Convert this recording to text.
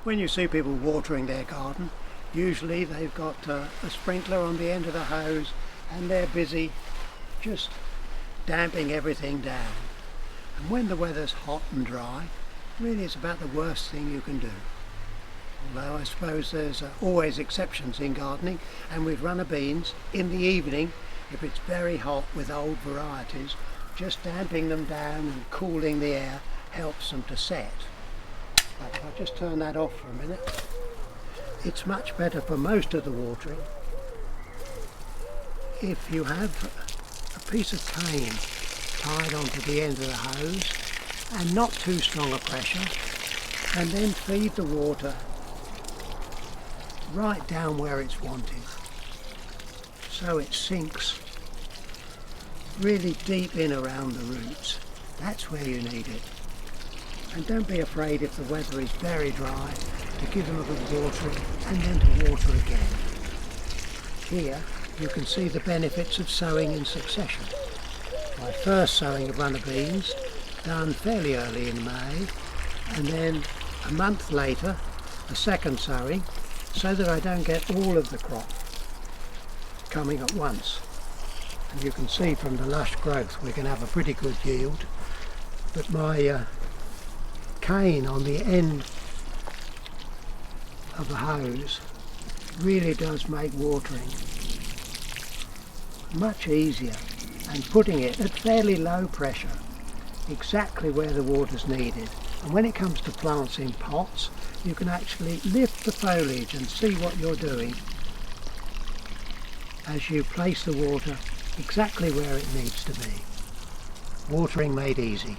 When you see people watering their garden, usually they've got a sprinkler on the end of the hose and they're busy just damping everything down. And when the weather's hot and dry, really it's about the worst thing you can do. Although I suppose there's always exceptions in gardening, and with runner beans in the evening, if it's very hot with old varieties, just damping them down and cooling the air helps them to set. But if I just turn that off for a minute, it's much better for most of the watering if you have a piece of cane tied onto the end of the hose and not too strong a pressure, and then feed the water right down where it's wanted, so it sinks really deep in around the roots. That's where you need it. And don't be afraid if the weather is very dry to give them a good watering and then to water again. Here you can see the benefits of sowing in succession. My first sowing of runner beans done fairly early in May, and then a month later a second sowing, so that I don't get all of the crop coming at once. And you can see from the lush growth we can have a pretty good yield, but my cane on the end of the hose really does make watering much easier, and putting it at fairly low pressure exactly where the water's needed. And when it comes to plants in pots, you can actually lift the foliage and see what you're doing as you place the water exactly where it needs to be. Watering made easy.